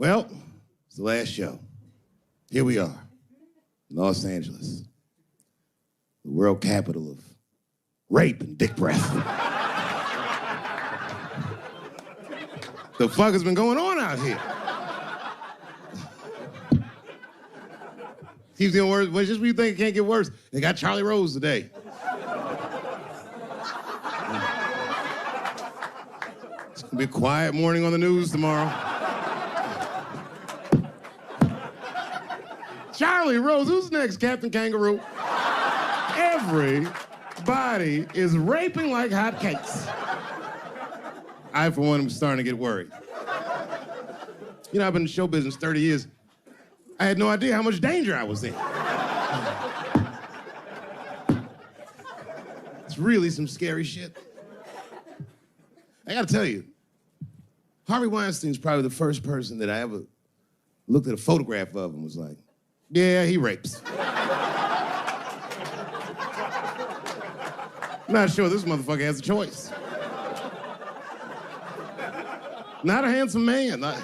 Well, it's the last show. Here we are, Los Angeles, the world capital of rape and dick breath. The fuck has been going on out here? Keeps getting worse. Well, just when you think it can't get worse, they got Charlie Rose today. It's gonna be a quiet morning on the news tomorrow. Charlie Rose, who's next, Captain Kangaroo? Everybody is raping like hotcakes. I, for one, am starting to get worried. You know, I've been in show business 30 years. I had no idea how much danger I was in. It's really some scary shit. I gotta tell you, Harvey Weinstein's probably the first person that I ever looked at a photograph of and was like, yeah, he rapes. I'm not sure this motherfucker has a choice. Not a handsome man. A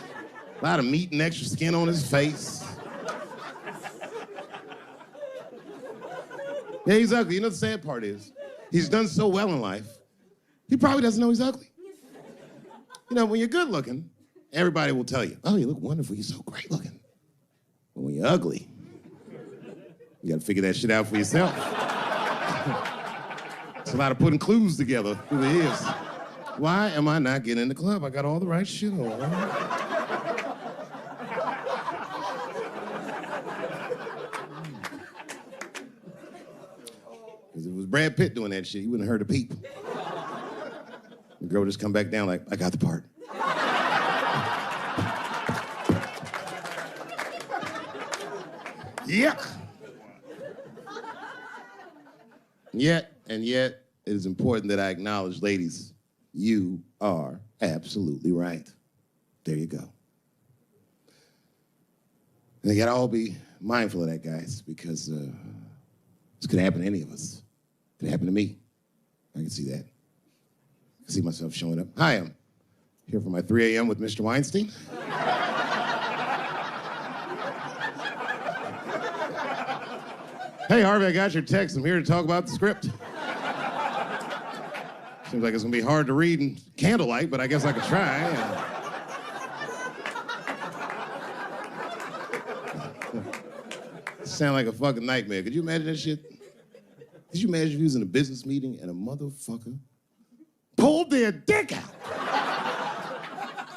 lot of meat and extra skin on his face. Yeah, he's ugly. You know the sad part is, he's done so well in life, he probably doesn't know he's ugly. You know, when you're good looking, everybody will tell you, oh, you look wonderful, you're so great looking. But when you're ugly, you gotta figure that shit out for yourself. It's a lot of putting clues together through the years. Why am I not getting in the club? I got all the right shit on. Because if it was Brad Pitt doing that shit, he wouldn't have heard a peep. The girl would just come back down like, I got the part. Yuck. Yet, it is important that I acknowledge, ladies, you are absolutely right. There you go. And they gotta all be mindful of that, guys, because this could happen to any of us. It could happen to me. I can see that. I can see myself showing up. Hi, I'm here for my 3 a.m. with Mr. Weinstein. Hey, Harvey, I got your text. I'm here to talk about the script. Seems like it's gonna be hard to read in candlelight, but I guess I could try. Sound like a fucking nightmare. Could you imagine that shit? Could you imagine if you was in a business meeting and a motherfucker pulled their dick out?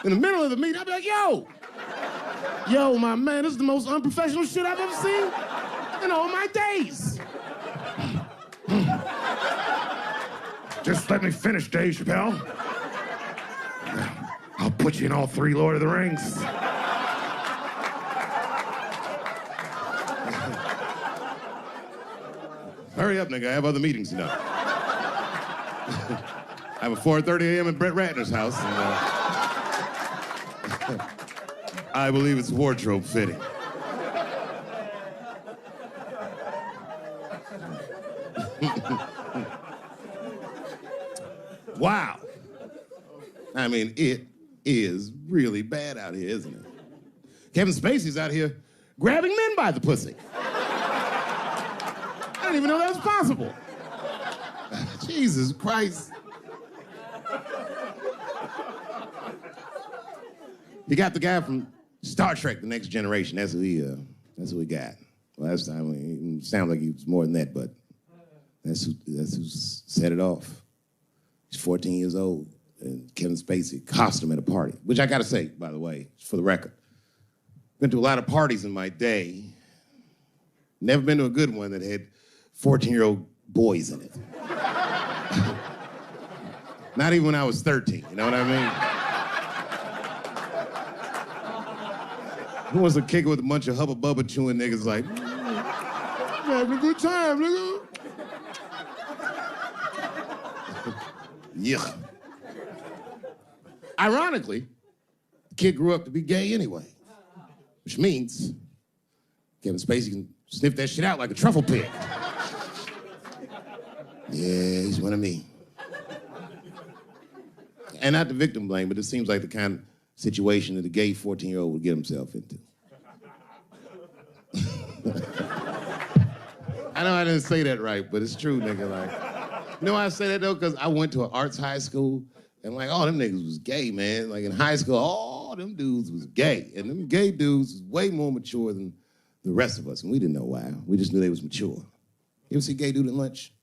In the middle of the meeting, I'd be like, yo, my man, this is the most unprofessional shit I've ever seen in all my days. Just let me finish, Dave Chappelle. I'll put you in all 3 Lord of the Rings. Hurry up, nigga. I have other meetings tonight. I have a 4:30 a.m. at Brett Ratner's house, and I believe it's wardrobe fitting. Wow. I mean, it is really bad out here, isn't it? Kevin Spacey's out here grabbing men by the pussy. I didn't even know that was possible. Jesus Christ. You got the guy from Star Trek, The Next Generation. That's who we got. Last time, it sounded like he was more than that, but that's who set it off. He's 14 years old, and Kevin Spacey costumed him at a party, which I gotta say, by the way, for the record, been to a lot of parties in my day. Never been to a good one that had 14-year-old boys in it. Not even when I was 13, you know what I mean? Who wants to kick it with a bunch of hubba bubba chewing niggas like, having a good time, nigga. Yeah. Ironically, the kid grew up to be gay anyway, which means Kevin Spacey can sniff that shit out like a truffle pig. Yeah, he's one of me. And not the victim blame, but it seems like the kind situation that a gay 14-year-old would get himself into. I know I didn't say that right, but it's true, nigga. Like, you know why I say that though? Because I went to an arts high school, and like all them niggas was gay, man. Like in high school, all them dudes was gay, and them gay dudes was way more mature than the rest of us, and we didn't know why. We just knew they was mature. You ever see a gay dude at lunch?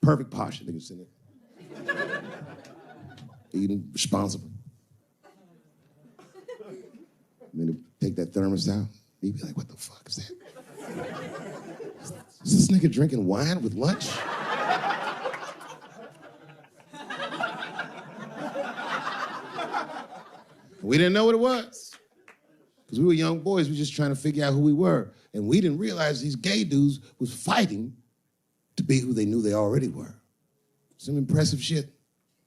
Perfect posture, nigga sitting there. Eating responsible. And then they take that thermos out. He'd be like, what the fuck is that? Is this nigga drinking wine with lunch? We didn't know what it was. Because we were young boys, we were just trying to figure out who we were. And we didn't realize these gay dudes was fighting to be who they knew they already were. Some impressive shit.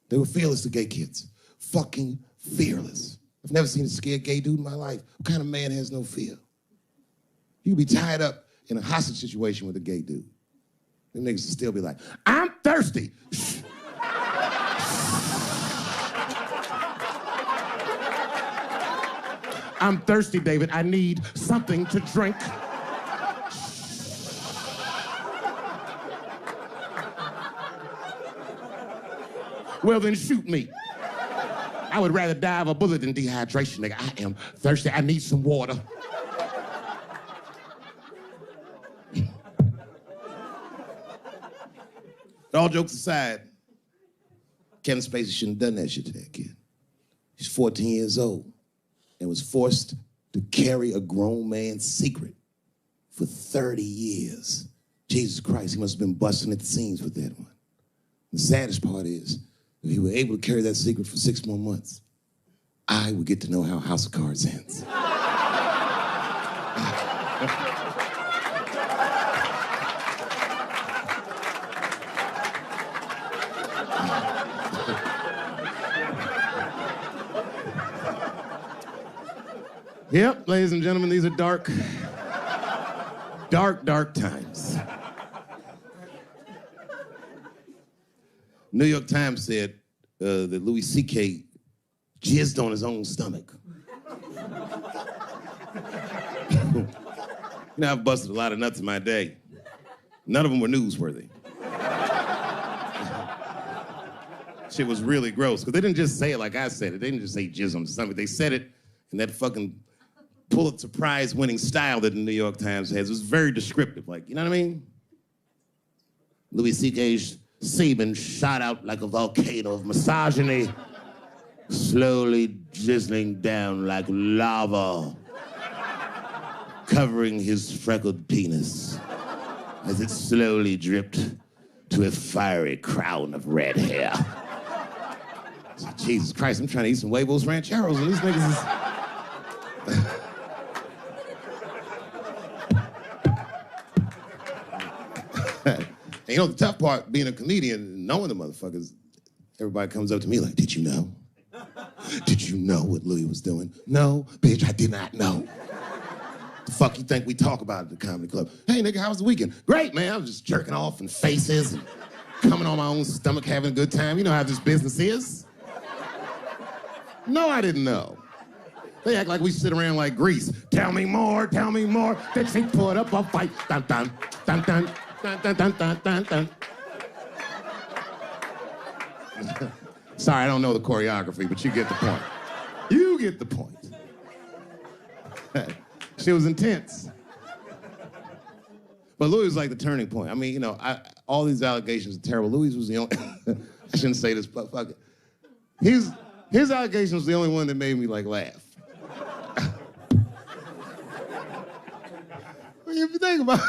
They were fearless, the gay kids. Fucking fearless. I've never seen a scared gay dude in my life. What kind of man has no fear? You could be tied up in a hostage situation with a gay dude. Them niggas would still be like, I'm thirsty. I'm thirsty, David. I need something to drink. Well, then shoot me. I would rather die of a bullet than dehydration, nigga. I am thirsty. I need some water. All jokes aside, Kevin Spacey shouldn't have done that shit to that kid. He's 14 years old and was forced to carry a grown man's secret for 30 years. Jesus Christ, he must have been busting at the seams with that one. The saddest part is, if he were able to carry that secret for 6 more months, I would get to know how House of Cards ends. Yep, ladies and gentlemen, these are dark times. New York Times said that Louis C.K. jizzed on his own stomach. You know, I've busted a lot of nuts in my day. None of them were newsworthy. Shit was really gross, because they didn't just say it like I said it. They didn't just say jizz on the stomach. They said it in that fucking Pulitzer Prize-winning style that the New York Times has. It was very descriptive, like, you know what I mean? Louis C.K.'s semen shot out like a volcano of misogyny, slowly drizzling down like lava, covering his freckled penis as it slowly dripped to a fiery crown of red hair. Jesus Christ, I'm trying to eat some huevos rancheros and these niggas is... And you know, the tough part, being a comedian, knowing the motherfuckers, everybody comes up to me like, did you know? Did you know what Louis was doing? No, bitch, I did not know. The fuck you think we talk about at the comedy club? Hey, nigga, how was the weekend? Great, man. I was just jerking off in faces and coming on my own stomach, having a good time. You know how this business is. No, I didn't know. They act like we sit around like Grease. Tell me more, tell me more. Then she put up a fight. Dun, dun, dun, dun. Dun, dun, dun, dun, dun, dun. Sorry, I don't know the choreography, but you get the point. You get the point. She was intense. But Louis was like the turning point. I mean, you know, all these allegations are terrible. Louis was the only... I shouldn't say this, but fuck it. His allegation was the only one that made me, like, laugh. If you think about it,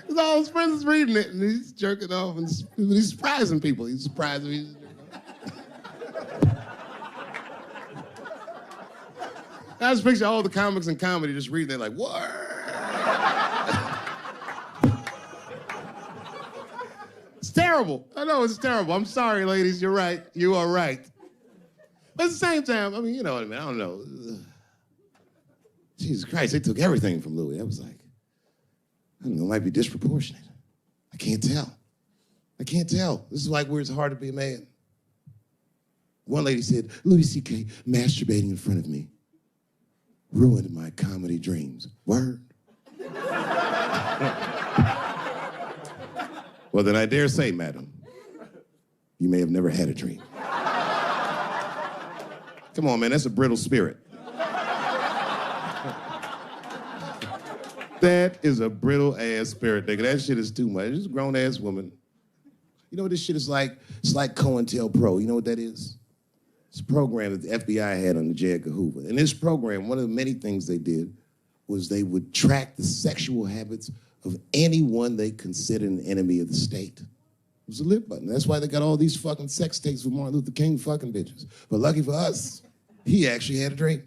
because all his friends is reading it, and he's jerking off, and he's surprising people. He's surprising me. I just picture all the comics in comedy just reading it like, what? It's terrible. I know it's terrible. I'm sorry, ladies. You're right. You are right. But at the same time, I mean, you know what I mean? I don't know. Jesus Christ, they took everything from Louis. I was like, I don't know, it might be disproportionate. I can't tell. I can't tell. This is like where it's hard to be a man. One lady said, Louis C.K. masturbating in front of me ruined my comedy dreams. Word. Well, then I dare say, madam, you may have never had a dream. Come on, man, that's a brittle spirit. That is a brittle-ass spirit, nigga. That shit is too much. This is a grown-ass woman. You know what this shit is like? It's like COINTELPRO. You know what that is? It's a program that the FBI had under J. Edgar Hoover. In this program, one of the many things they did was they would track the sexual habits of anyone they considered an enemy of the state. It was a lit button. That's why they got all these fucking sex tapes with Martin Luther King fucking bitches. But lucky for us, he actually had a dream.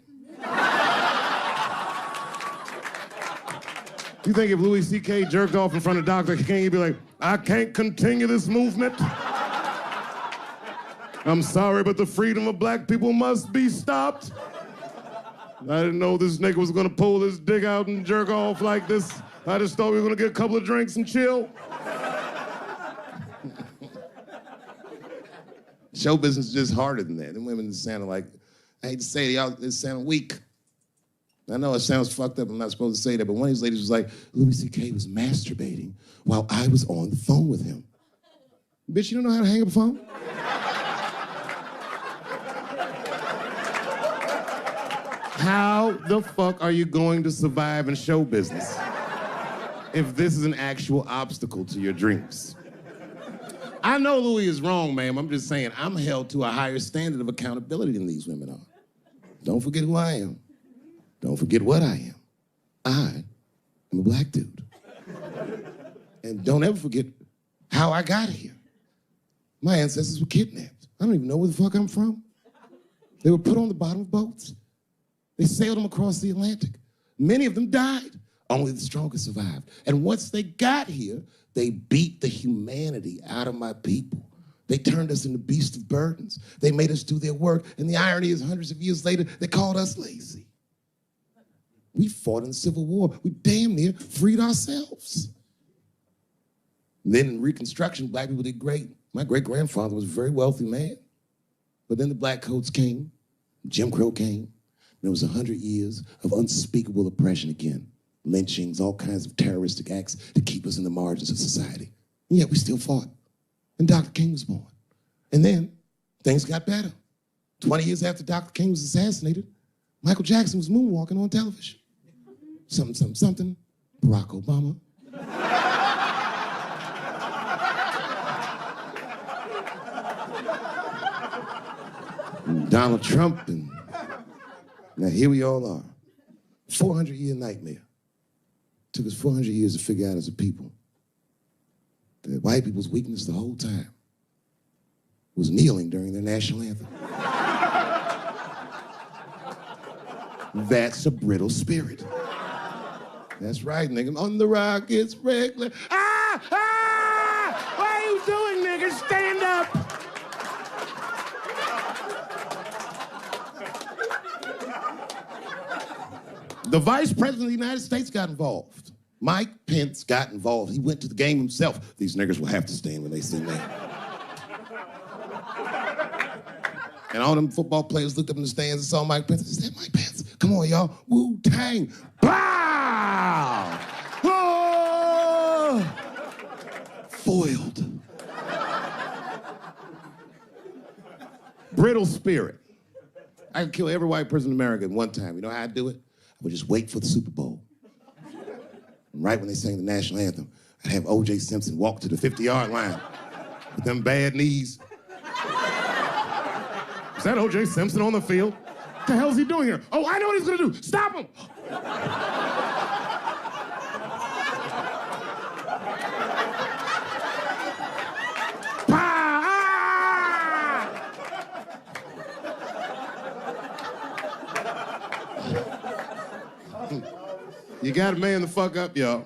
You think if Louis C.K. jerked off in front of Dr. King, he'd be like, I can't continue this movement? I'm sorry, but the freedom of black people must be stopped. I didn't know this nigga was gonna pull his dick out and jerk off like this. I just thought we were gonna get a couple of drinks and chill. Show business is just harder than that. Them women sounded like, I hate to say it, y'all, they sound weak. I know it sounds fucked up, I'm not supposed to say that, but one of these ladies was like, Louis C.K. was masturbating while I was on the phone with him. Bitch, you don't know how to hang up a phone? How the fuck are you going to survive in show business if this is an actual obstacle to your dreams? I know Louis is wrong, ma'am. I'm just saying I'm held to a higher standard of accountability than these women are. Don't forget who I am. Don't forget what I am. I am a black dude. And don't ever forget how I got here. My ancestors were kidnapped. I don't even know where the fuck I'm from. They were put on the bottom of boats. They sailed them across the Atlantic. Many of them died. Only the strongest survived. And once they got here, they beat the humanity out of my people. They turned us into beasts of burdens. They made us do their work. And the irony is, hundreds of years later, they called us lazy. We fought in the Civil War. We damn near freed ourselves. And then in Reconstruction, black people did great. My great-grandfather was a very wealthy man. But then the black coats came, Jim Crow came, and there was 100 years of unspeakable oppression again. Lynchings, all kinds of terroristic acts to keep us in the margins of society. And yet we still fought. And Dr. King was born. And then things got better. 20 years after Dr. King was assassinated, Michael Jackson was moonwalking on television. Something, something, something, Barack Obama. Donald Trump, and now here we all are. 400-year nightmare. Took us 400 years to figure out as a people that white people's weakness the whole time was kneeling during their national anthem. That's a brittle spirit. That's right, nigga. On the rock, it's regular. Ah! Ah! What are you doing, nigga? Stand up! The Vice President of the United States got involved. Mike Pence got involved. He went to the game himself. These niggers will have to stand when they sing that. And all them football players looked up in the stands and saw Mike Pence. Is that Mike Pence? Come on, y'all. Wu-Tang. Pow! Whoa! Foiled. Brittle spirit. I could kill every white person in America at one time. You know how I'd do it? I would just wait for the Super Bowl. And right when they sang the national anthem, I'd have O.J. Simpson walk to the 50-yard line with them bad knees. Is that O.J. Simpson on the field? What the hell is he doing here? Oh, I know what he's gonna do. Stop him! You gotta man the fuck up, y'all.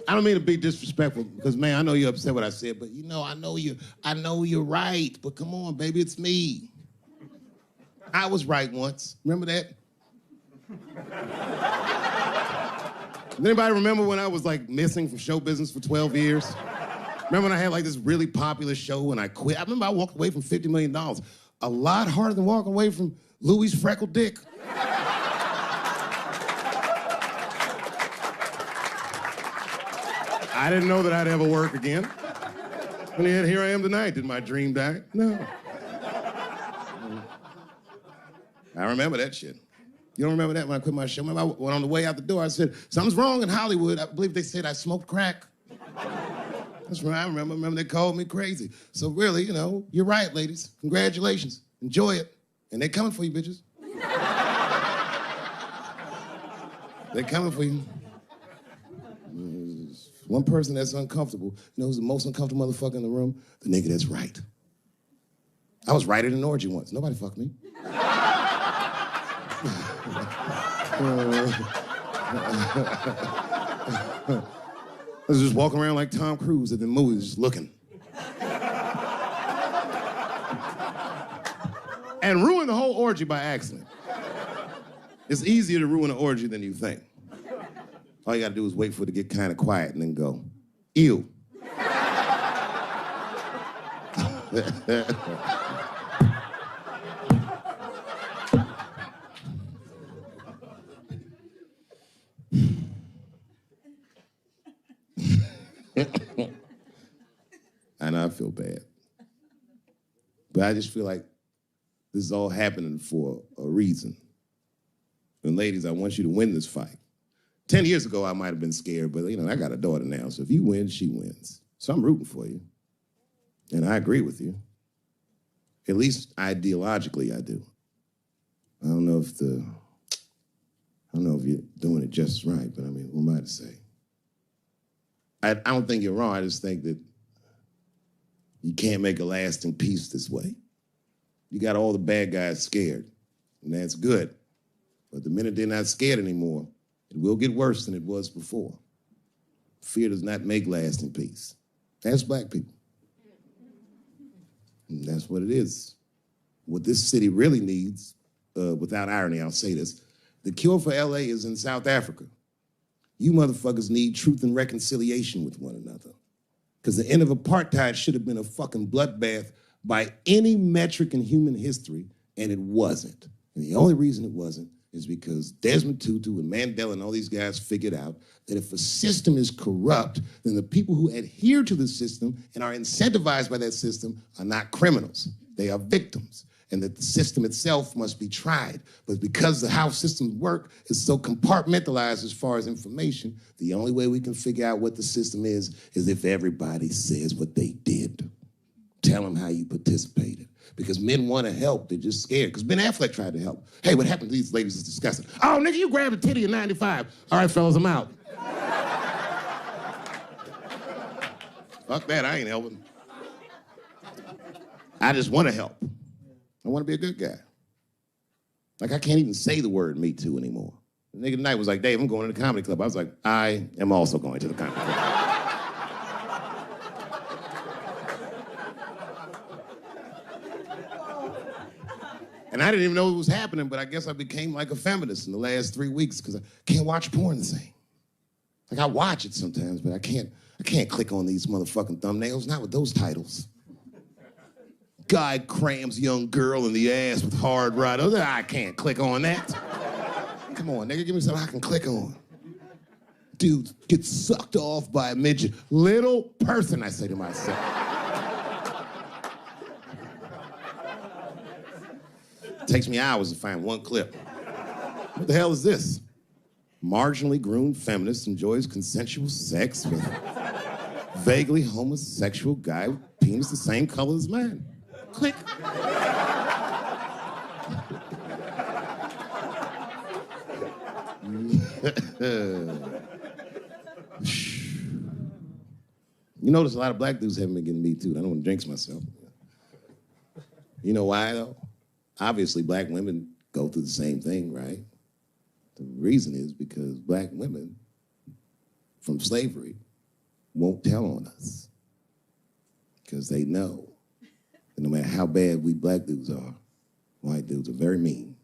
I don't mean to be disrespectful, because, man, I know you're upset what I said, but, you know, I know you're right, but come on, baby, it's me. I was right once. Remember that? Does anybody remember when I was, like, missing from show business for 12 years? Remember when I had like this really popular show and I quit? I remember I walked away from $50 million. A lot harder than walking away from Louis' freckled dick. I didn't know that I'd ever work again. And yet here I am tonight. Did my dream die? No. I remember that shit. You don't remember that when I quit my show? Remember I went on the way out the door, I said, something's wrong in Hollywood. I believe they said I smoked crack. That's right, I remember. Remember they called me crazy. So really, you know, you're right, ladies. Congratulations. Enjoy it. And they're coming for you, bitches. They're coming for you. One person that's uncomfortable, you know who's the most uncomfortable motherfucker in the room? The nigga that's right. I was right at an orgy once. Nobody fucked me. I was just walking around like Tom Cruise at the movies, just looking. And ruin the whole orgy by accident. It's easier to ruin an orgy than you think. All you gotta do is wait for it to get kind of quiet and then go, ew. I know I feel bad. But I just feel like this is all happening for a reason. And ladies, I want you to win this fight. 10 years ago, I might have been scared, but you know, I got a daughter now, so if you win, she wins. So I'm rooting for you. And I agree with you. At least ideologically, I do. I don't know if you're doing it just right, but I mean, who am I to say? I don't think you're wrong. I just think that you can't make a lasting peace this way. You got all the bad guys scared, and that's good. But the minute they're not scared anymore, it will get worse than it was before. Fear does not make lasting peace. That's black people. And that's what it is. What this city really needs, without irony, I'll say this, the cure for LA is in South Africa. You motherfuckers need truth and reconciliation with one another. Because the end of apartheid should have been a fucking bloodbath by any metric in human history, and it wasn't. And the only reason it wasn't is because Desmond Tutu and Mandela and all these guys figured out that if a system is corrupt, then the people who adhere to the system and are incentivized by that system are not criminals. They are victims. And that the system itself must be tried. But because of how systems work is so compartmentalized as far as information, the only way we can figure out what the system is if everybody says what they did. Tell them how you participated. Because men want to help, they're just scared. Because Ben Affleck tried to help. Hey, what happened to these ladies is disgusting. Oh, nigga, you grabbed a titty in 95. All right, fellas, I'm out. Fuck that, I ain't helping. I just want to help. I want to be a good guy. Like, I can't even say the word Me Too anymore. The nigga tonight was like, Dave, I'm going to the comedy club. I was like, I am also going to the comedy club. And I didn't even know it was happening, but I guess I became like a feminist in the last 3 weeks because I can't watch porn the same. Like, I watch it sometimes, but I can't click on these motherfucking thumbnails, not with those titles. Guy crams young girl in the ass with hard right. I can't click on that. Come on, nigga, give me something I can click on. Dude gets sucked off by a midget. Little person, I say to myself. It takes me hours to find one clip. What the hell is this? Marginally groomed feminist enjoys consensual sex with vaguely homosexual guy with penis the same color as mine. Click. You notice a lot of black dudes haven't been getting Me Too. I don't want to jinx myself. You know why, though? Obviously, black women go through the same thing, right? The reason is because black women from slavery won't tell on us because they know that no matter how bad we black dudes are, white dudes are very mean.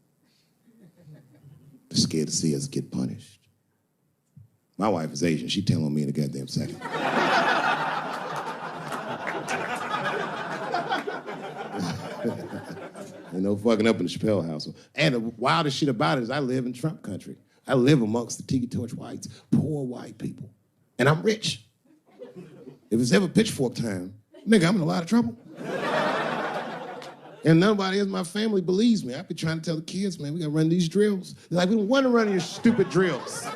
They're scared to see us get punished. My wife is Asian. She'd tell on me in a goddamn second. Ain't no fucking up in the Chappelle household. And the wildest shit about it is I live in Trump country. I live amongst the tiki torch whites, poor white people. And I'm rich. If it's ever pitchfork time, nigga, I'm in a lot of trouble. And nobody in my family believes me. I be trying to tell the kids, man, we gotta run these drills. They're like, we don't want to run your stupid drills.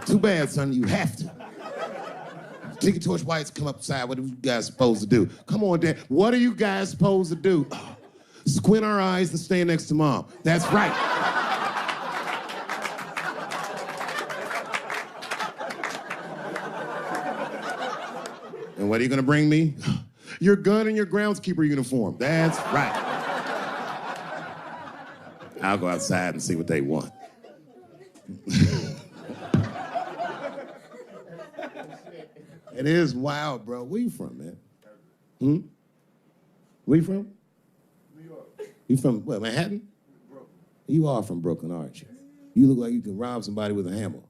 Too bad, son, you have to. Tiki torch whites come upside, what are you guys supposed to do? Come on, Dad, what are you guys supposed to do? Squint our eyes and stand next to Mom. That's right. And what are you gonna bring me? Your gun and your groundskeeper uniform. That's right. I'll go outside and see what they want. It is wild, bro. Where you from, man? Where you from? New York. You from, what, Manhattan? Brooklyn. You are from Brooklyn, aren't you? You look like you can rob somebody with a hammer.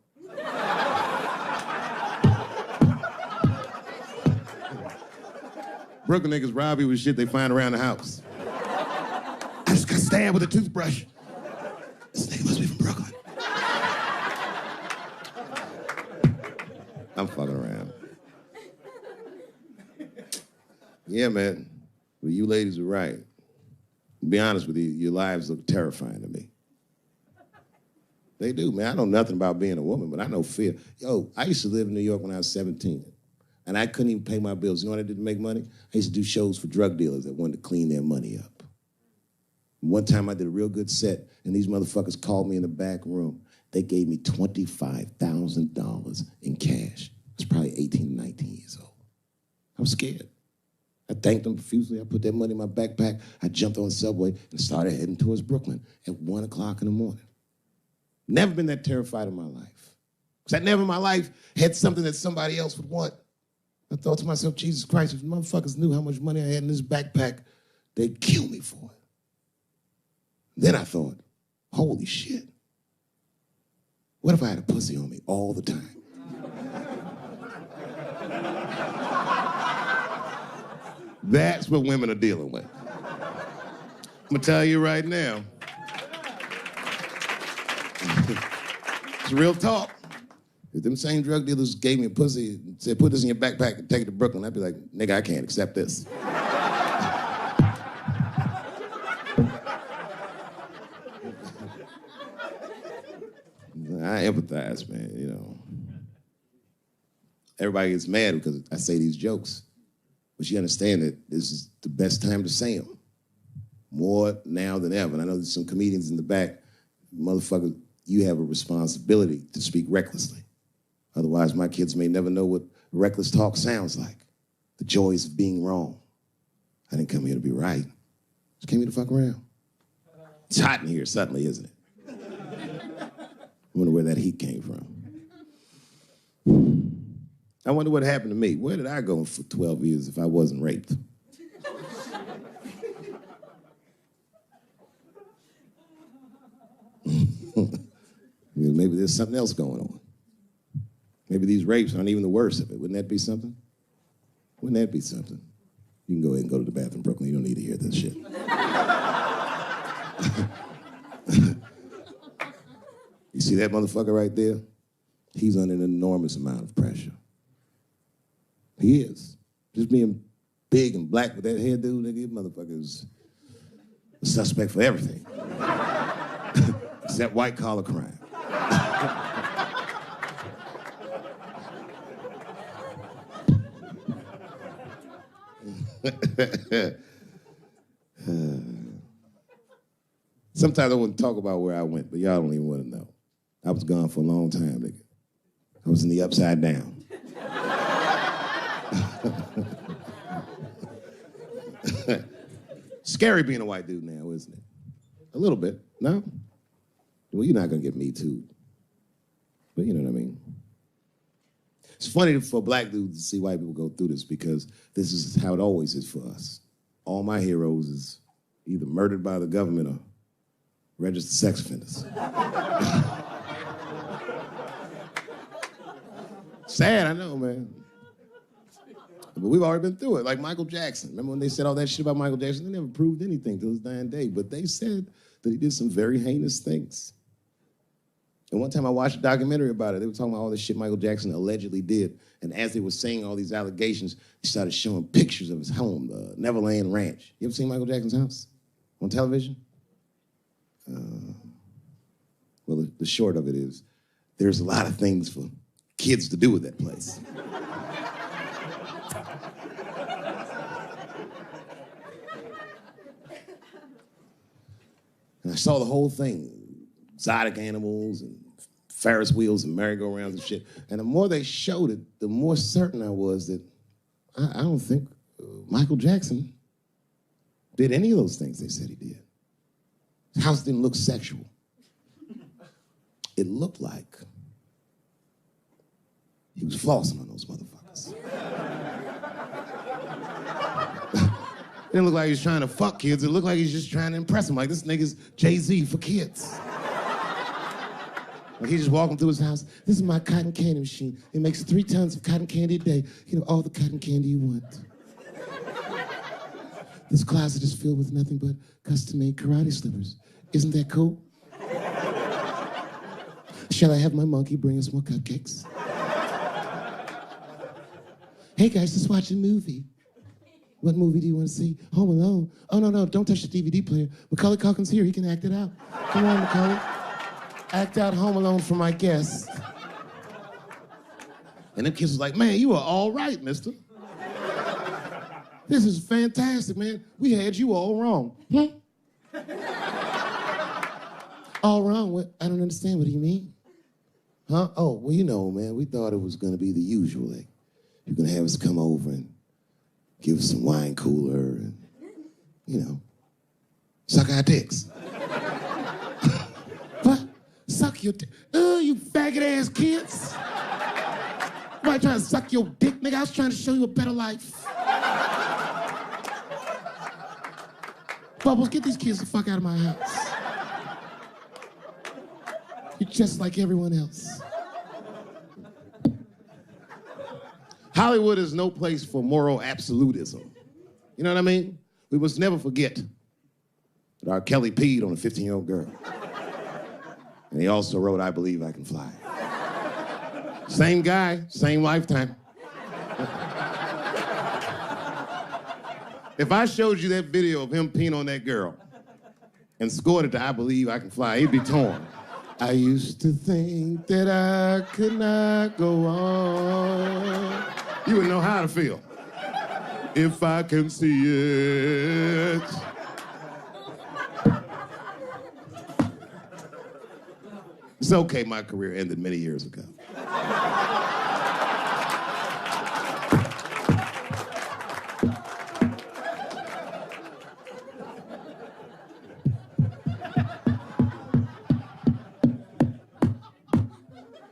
Brooklyn niggas rob you with shit they find around the house. I just got stabbed with a toothbrush. This nigga must be from Brooklyn. I'm fucking around. Yeah, man. Well, you ladies are right. To be honest with you, your lives look terrifying to me. They do, man. I know nothing about being a woman, but I know fear. Yo, I used to live in New York when I was 17. And I couldn't even pay my bills. You know what I did to make money? I used to do shows for drug dealers that wanted to clean their money up. One time I did a real good set, and these motherfuckers called me in the back room. They gave me $25,000 in cash. I was probably 18, 19 years old. I was scared. I thanked them profusely. I put that money in my backpack. I jumped on the subway and started heading towards Brooklyn at 1 o'clock in the morning. Never been that terrified in my life. Because I never in my life had something that somebody else would want. I thought to myself, Jesus Christ, if motherfuckers knew how much money I had in this backpack, they'd kill me for it. Then I thought, holy shit. What if I had a pussy on me all the time? That's what women are dealing with. I'm gonna tell you right now. It's real talk. If them same drug dealers gave me a pussy and said, put this in your backpack and take it to Brooklyn, I'd be like, nigga, I can't accept this. I empathize, man, you know. Everybody gets mad because I say these jokes. But you understand that this is the best time to say them. More now than ever. And I know there's some comedians in the back. Motherfucker, you have a responsibility to speak recklessly. Otherwise, my kids may never know what reckless talk sounds like. The joys of being wrong. I didn't come here to be right. I just came here to fuck around. It's hot in here suddenly, isn't it? I wonder where that heat came from. I wonder what happened to me. Where did I go for 12 years if I wasn't raped? Maybe there's something else going on. Maybe these rapes aren't even the worst of it. Wouldn't that be something? Wouldn't that be something? You can go ahead and go to the bathroom, Brooklyn. You don't need to hear this shit. You see that motherfucker right there? He's under an enormous amount of pressure. He is. Just being big and black with that hairdo, nigga, you motherfucker's a suspect for everything. Except white-collar crime. Sometimes I wouldn't talk about where I went, but y'all don't even want to know. I was gone for a long time, nigga. I was in the upside down. Scary being a white dude now, isn't it? A little bit, no? Well, you're not gonna get me too. But you know what I mean? It's funny for black dudes to see white people go through this because this is how it always is for us. All my heroes is either murdered by the government or registered sex offenders. Sad, I know, man. But we've already been through it, like Michael Jackson. Remember when they said all that shit about Michael Jackson? They never proved anything till his dying day, but they said that he did some very heinous things. And one time I watched a documentary about it. They were talking about all the shit Michael Jackson allegedly did. And as they were saying all these allegations, they started showing pictures of his home, the Neverland Ranch. You ever seen Michael Jackson's house on television? Well, the short of it is, there's a lot of things for kids to do with that place. And I saw the whole thing, exotic animals and Ferris wheels and merry-go-rounds and shit. And the more they showed it, the more certain I was that I don't think Michael Jackson did any of those things they said he did. His house didn't look sexual. It looked like he was flossing on those motherfuckers. It didn't look like he was trying to fuck kids. It looked like he's just trying to impress them. Like, this nigga's Jay-Z for kids. Like, he's just walking through his house. This is my cotton candy machine. It makes 3 tons of cotton candy a day. You know, all the cotton candy you want. This closet is filled with nothing but custom-made karate slippers. Isn't that cool? Shall I have my monkey bring us more cupcakes? Hey guys, let's watch a movie. What movie do you want to see? Home Alone. Oh, no, don't touch the DVD player. Macaulay Culkin's here, he can act it out. Come on, Macaulay. Act out Home Alone for my guest. And them kids was like, man, you are all right, mister. This is fantastic, man. We had you all wrong. All wrong? What? I don't understand. What do you mean? Huh? Oh, well, you know, man, we thought it was going to be the usual. Like, you're going to have us come over and give us some wine cooler and, you know, suck our dicks. What? Suck your dick? You faggot-ass kids. Why trying to suck your dick, nigga? I was trying to show you a better life. Bubbles, get these kids the fuck out of my house. You're just like everyone else. Hollywood is no place for moral absolutism. You know what I mean? We must never forget that R. Kelly peed on a 15-year-old girl. And he also wrote, I Believe I Can Fly. Same guy, same lifetime. If I showed you that video of him peeing on that girl and scored it to I Believe I Can Fly, he'd be torn. I used to think that I could not go on. You wouldn't know how to feel. If I can see it. It's okay, my career ended many years ago.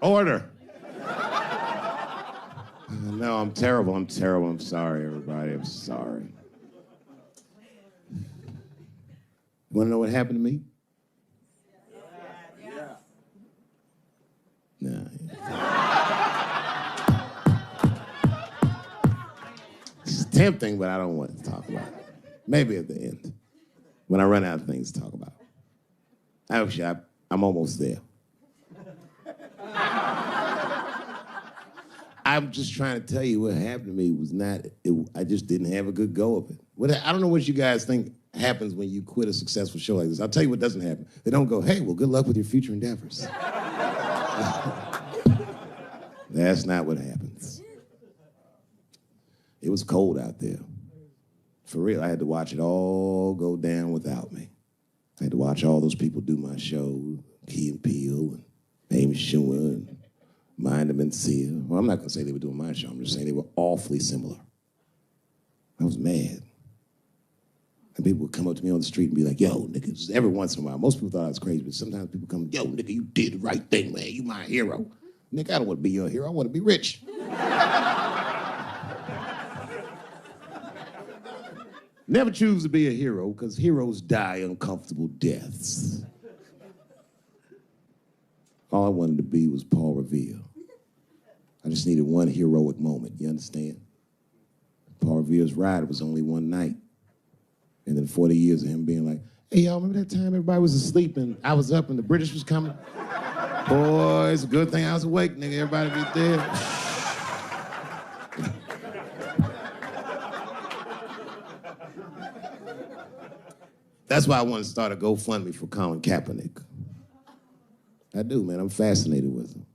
Order. No, I'm terrible. I'm sorry, everybody. I'm sorry. You want to know what happened to me? No. It's tempting, but I don't want to talk about it. Maybe at the end, when I run out of things to talk about. Actually, I'm almost there. I'm just trying to tell you what happened to me was I just didn't have a good go of it. I don't know what you guys think happens when you quit a successful show like this. I'll tell you what doesn't happen. They don't go, hey, well, good luck with your future endeavors. That's not what happens. It was cold out there. For real, I had to watch it all go down without me. I had to watch all those people do my show, Key and Peele and Amy Schumer and Mind and Sia. Well, I'm not going to say they were doing my show. I'm just saying they were awfully similar. I was mad. And people would come up to me on the street and be like, yo, nigga, every once in a while. Most people thought I was crazy, but sometimes people come, yo, nigga, you did the right thing, man. You my hero. Nigga, I don't want to be your hero. I want to be rich. Never choose to be a hero, because heroes die uncomfortable deaths. All I wanted to be was Paul Revere. I just needed one heroic moment, you understand? Paul Revere's ride was only one night. And then 40 years of him being like, hey, y'all, remember that time everybody was asleep and I was up and the British was coming? Boy, it's a good thing I was awake, nigga. Everybody be dead. That's why I want to start a GoFundMe for Colin Kaepernick. I do, man. I'm fascinated with him.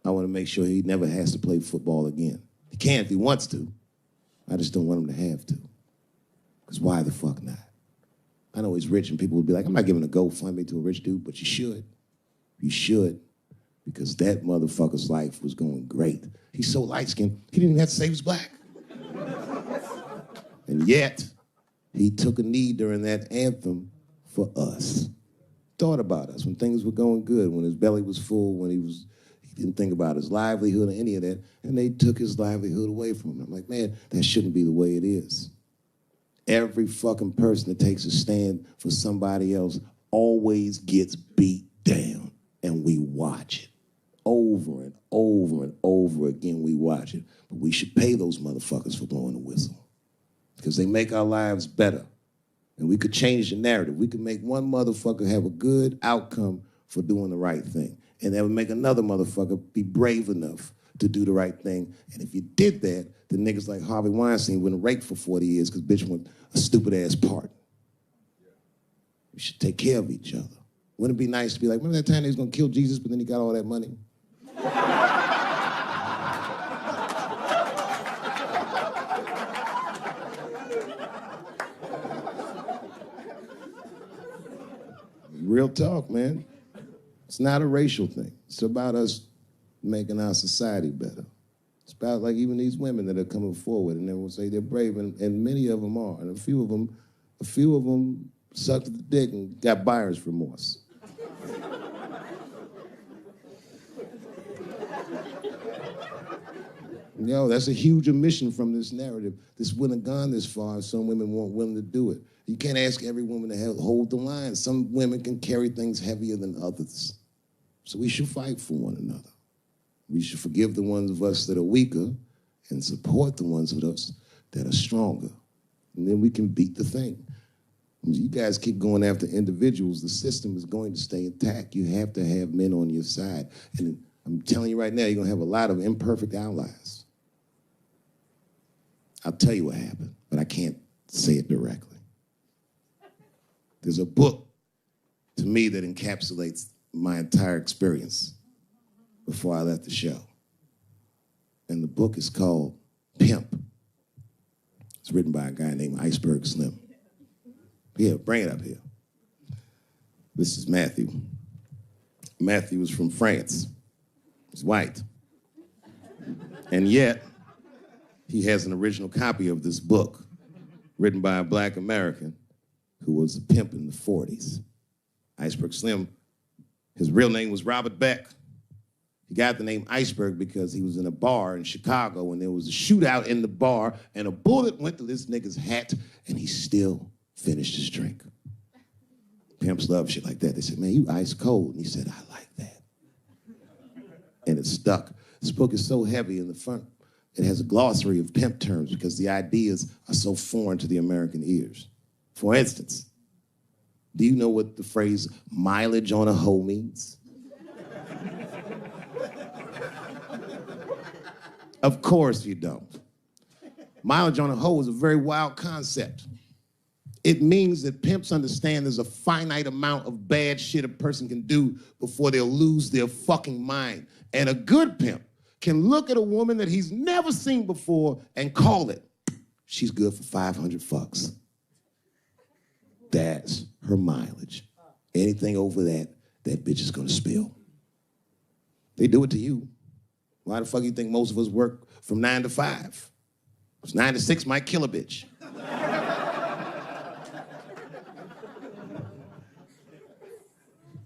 I want to make sure he never has to play football again. He can if he wants to. I just don't want him to have to. Because why the fuck not? I know he's rich and people would be like, I'm not giving a GoFundMe to a rich dude, but you should. You should. Because that motherfucker's life was going great. He's so light-skinned, he didn't even have to say he was black. And yet, he took a knee during that anthem for us. Thought about us when things were going good, when his belly was full, when he didn't think about his livelihood or any of that, and they took his livelihood away from him. I'm like, man, that shouldn't be the way it is. Every fucking person that takes a stand for somebody else always gets beat down, and we watch it. Over and over and over again, we watch it. But we should pay those motherfuckers for blowing the whistle because they make our lives better. And we could change the narrative. We could make one motherfucker have a good outcome for doing the right thing. And that would make another motherfucker be brave enough to do the right thing. And if you did that, the niggas like Harvey Weinstein wouldn't rape for 40 years because bitch went a stupid-ass part. We should take care of each other. Wouldn't it be nice to be like, remember that time they was gonna kill Jesus, but then he got all that money? Real talk, man. It's not a racial thing. It's about us making our society better. It's about like even these women that are coming forward and they will say they're brave, and many of them are. And a few of them sucked the dick and got buyer's remorse. Yo, that's a huge omission from this narrative. This wouldn't have gone this far if some women weren't willing to do it. You can't ask every woman to hold the line. Some women can carry things heavier than others. So we should fight for one another. We should forgive the ones of us that are weaker and support the ones of us that are stronger. And then we can beat the thing. When you guys keep going after individuals, the system is going to stay intact. You have to have men on your side. And I'm telling you right now, you're going to have a lot of imperfect allies. I'll tell you what happened, but I can't say it directly. There's a book, to me, that encapsulates my entire experience before I left the show. And the book is called Pimp. It's written by a guy named Iceberg Slim. Yeah, bring it up here. This is Matthew. Matthew is from France. He's white. And yet, he has an original copy of this book written by a black American who was a pimp in the 40s. Iceberg Slim, his real name was Robert Beck. He got the name Iceberg because he was in a bar in Chicago and there was a shootout in the bar and a bullet went to this nigga's hat and he still finished his drink. Pimps love shit like that. They said, man, you ice cold. And he said, I like that. And it stuck. This book is so heavy in the front. It has a glossary of pimp terms because the ideas are so foreign to the American ears. For instance, do you know what the phrase mileage on a hoe means? Of course you don't. Mileage on a hoe is a very wild concept. It means that pimps understand there's a finite amount of bad shit a person can do before they'll lose their fucking mind. And a good pimp can look at a woman that he's never seen before and call it, she's good for 500 fucks. That's her mileage. Anything over that, that bitch is gonna spill. They do it to you. Why the fuck do you think most of us work from 9 to 5? Because 9 to 6 might kill a bitch.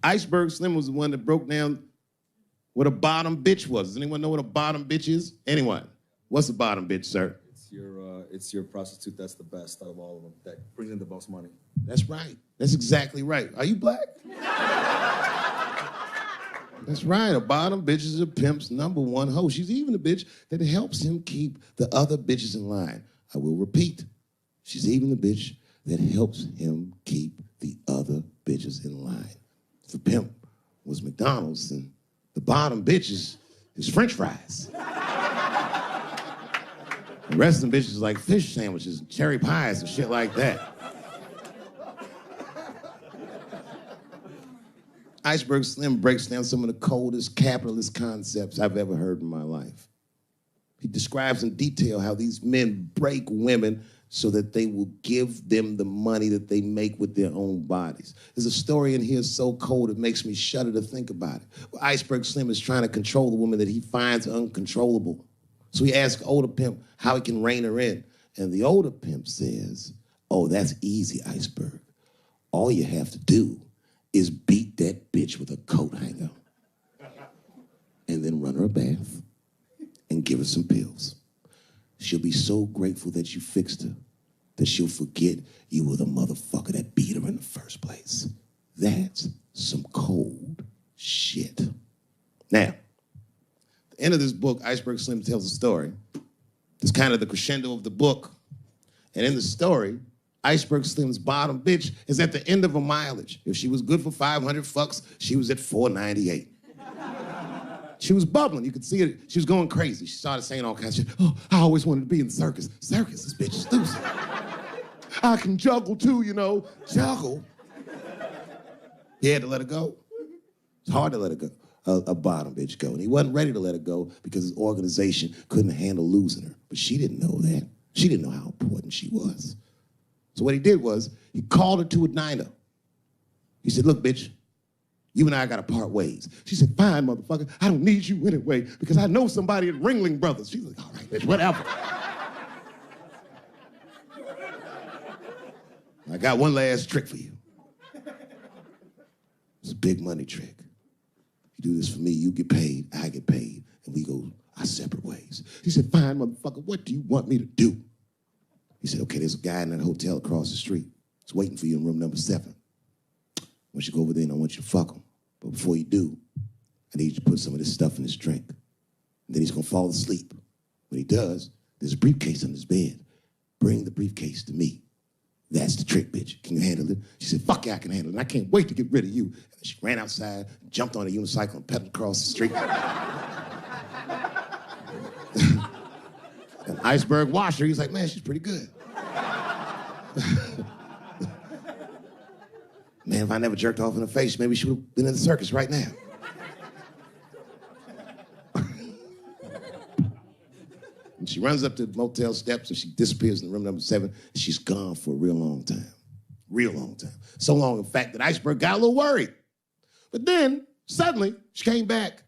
Iceberg Slim was the one that broke down what a bottom bitch was. Does anyone know what a bottom bitch is? Anyone? What's a bottom bitch, sir? It's your prostitute that's the best out of all of them, that brings in the most money. That's right. That's exactly right. Are you black? That's right. A bottom bitch is a pimp's number one hoe. She's even the bitch that helps him keep the other bitches in line. I will repeat. She's even the bitch that helps him keep the other bitches in line. If the pimp was McDonald's, then the bottom bitch is French fries. The rest of them bitches like fish sandwiches and cherry pies and shit like that. Iceberg Slim breaks down some of the coldest capitalist concepts I've ever heard in my life. He describes in detail how these men break women so that they will give them the money that they make with their own bodies. There's a story in here so cold it makes me shudder to think about it. Well, Iceberg Slim is trying to control the woman that he finds uncontrollable. So he asks older pimp how he can rein her in. And the older pimp says, oh, that's easy, Iceberg. All you have to do is beat that bitch with a coat hanger and then run her a bath and give her some pills. She'll be so grateful that you fixed her that she'll forget you were the motherfucker that beat her in the first place. That's some cold shit. Now, at the end of this book, Iceberg Slim tells a story. It's kind of the crescendo of the book. And in the story, Iceberg Slim's bottom bitch is at the end of her mileage. If she was good for 500 fucks, she was at 498. She was bubbling. You could see it. She was going crazy. She started saying all kinds of shit. Oh, I always wanted to be in the circus. Circus, this bitch is loose. I can juggle too, you know. Juggle. He had to let her go. It's hard to let her go. A bottom bitch go. And he wasn't ready to let her go because his organization couldn't handle losing her. But she didn't know that. She didn't know how important she was. So what he did was he called her to a diner. He said, look, bitch, you and I got to part ways. She said, fine, motherfucker. I don't need you anyway because I know somebody at Ringling Brothers. She's like, all right, bitch, whatever. I got one last trick for you. It's a big money trick. You do this for me, you get paid, I get paid, and we go our separate ways. He said, fine, motherfucker, what do you want me to do? He said, okay, there's a guy in that hotel across the street. He's waiting for you in room number 7. I want you to go over there and I want you to fuck him. But before you do, I need you to put some of this stuff in his drink. And then he's gonna fall asleep. When he does, there's a briefcase on his bed. Bring the briefcase to me. That's the trick, bitch. Can you handle it? She said, fuck yeah, I can handle it. And I can't wait to get rid of you. And she ran outside, jumped on a unicycle and pedaled across the street. And Iceberg watched her. He's like, man, she's pretty good. Man, if I never jerked off in her face, maybe she would have been in the circus right now. And she runs up to the motel steps and she disappears in room number 7. And she's gone for a real long time. Real long time. So long, in fact, that Iceberg got a little worried. But then, suddenly, she came back.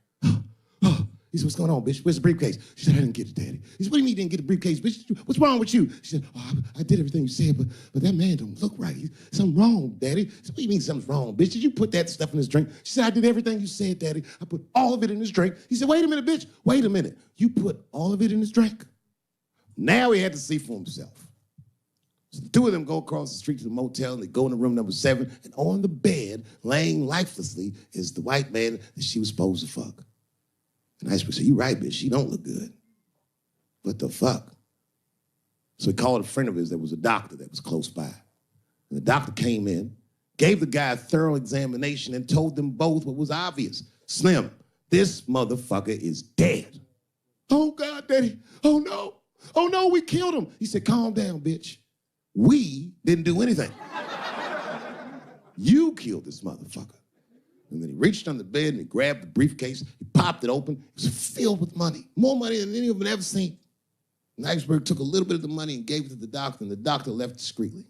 He said, what's going on, bitch? Where's the briefcase? She said, I didn't get it, Daddy. He said, what do you mean you didn't get the briefcase, bitch? What's wrong with you? She said, oh, I did everything you said, but that man don't look right. Something wrong, Daddy. He said, what do you mean something's wrong, bitch? Did you put that stuff in his drink? She said, I did everything you said, Daddy. I put all of it in his drink. He said, wait a minute, bitch. Wait a minute. You put all of it in his drink? Now he had to see for himself. So the two of them go across the street to the motel, and they go into room number 7, and on the bed, laying lifelessly, is the white man that she was supposed to fuck. And Iceberg said, you right, bitch, she don't look good. What the fuck? So he called a friend of his that was a doctor that was close by. And the doctor came in, gave the guy a thorough examination, and told them both what was obvious. Slim, this motherfucker is dead. Oh, God, Daddy. Oh, no. Oh, no, we killed him. He said, calm down, bitch. We didn't do anything. You killed this motherfucker. And then he reached under the bed and he grabbed the briefcase. He popped it open. It was filled with money. More money than any of them had ever seen. And Iceberg took a little bit of the money and gave it to the doctor, and the doctor left discreetly.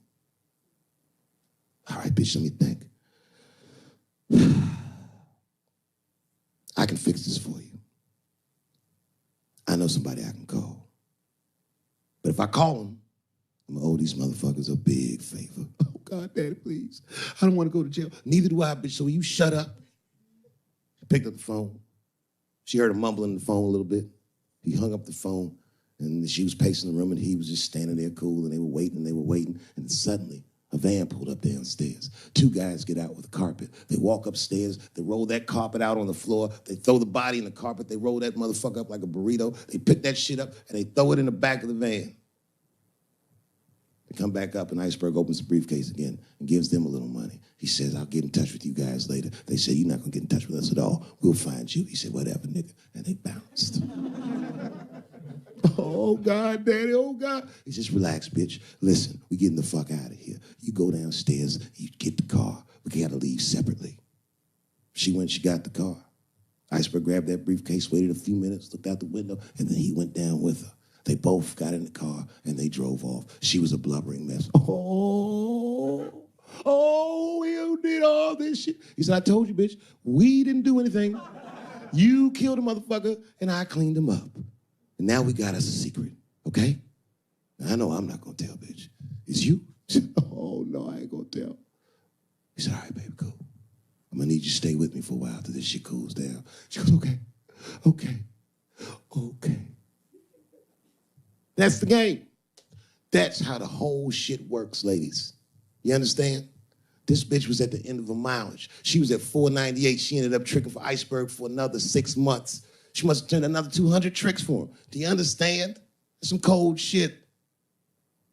All right, bitch, let me think. I can fix this for you. I know somebody I can call. But if I call him, I'm gonna owe these motherfuckers a big favor. Oh, God, Daddy, please. I don't want to go to jail. Neither do I, bitch, so will you shut up? She picked up the phone. She heard him mumbling on the phone a little bit. He hung up the phone, and she was pacing the room, and he was just standing there cool, and they were waiting, and suddenly A van pulled up downstairs. Two guys get out with a carpet. They walk upstairs. They roll that carpet out on the floor. They throw the body in the carpet. They roll that motherfucker up like a burrito. They pick that shit up, and they throw it in the back of the van. They come back up, and Iceberg opens the briefcase again and gives them a little money. He says, I'll get in touch with you guys later. They say, you're not going to get in touch with us at all. We'll find you. He said, whatever, nigga. And they bounced. Oh, God, Daddy, oh, God. He says, relax, bitch. Listen, we getting the fuck out of here. You go downstairs, you get the car. We got to leave separately. She went, she got the car. Iceberg grabbed that briefcase, waited a few minutes, looked out the window, and then he went down with her. They both got in the car, and they drove off. She was a blubbering mess. Oh, you did all this shit. He said, I told you, bitch, we didn't do anything. You killed a motherfucker, and I cleaned him up. And now we got us a secret, okay? Now, I know I'm not going to tell, bitch. It's you? Oh, no, I ain't going to tell. He said, all right, baby, cool. I'm going to need you to stay with me for a while till this shit cools down. She goes, okay. That's the game. That's how the whole shit works, ladies. You understand? This bitch was at the end of her mileage. She was at 498. She ended up tricking for Iceberg for another 6 months. She must have turned another 200 tricks for him. Do you understand? That's some cold shit.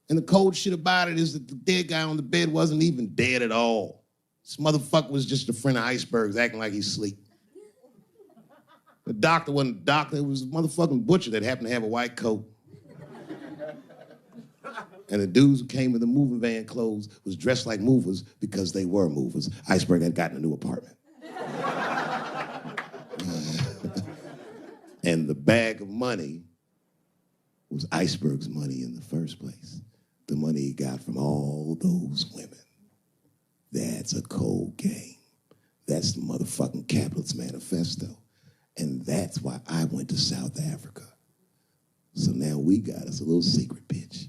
And the cold shit about it is that the dead guy on the bed wasn't even dead at all. This motherfucker was just a friend of Iceberg's acting like he's asleep. The doctor wasn't a doctor. It was a motherfucking butcher that happened to have a white coat. And the dudes who came in the moving van clothes was dressed like movers because they were movers. Iceberg had gotten a new apartment. And the bag of money was Iceberg's money in the first place. The money he got from all those women. That's a cold game. That's the motherfucking capitalist manifesto. And that's why I went to South Africa. So now we got us a little secret, bitch.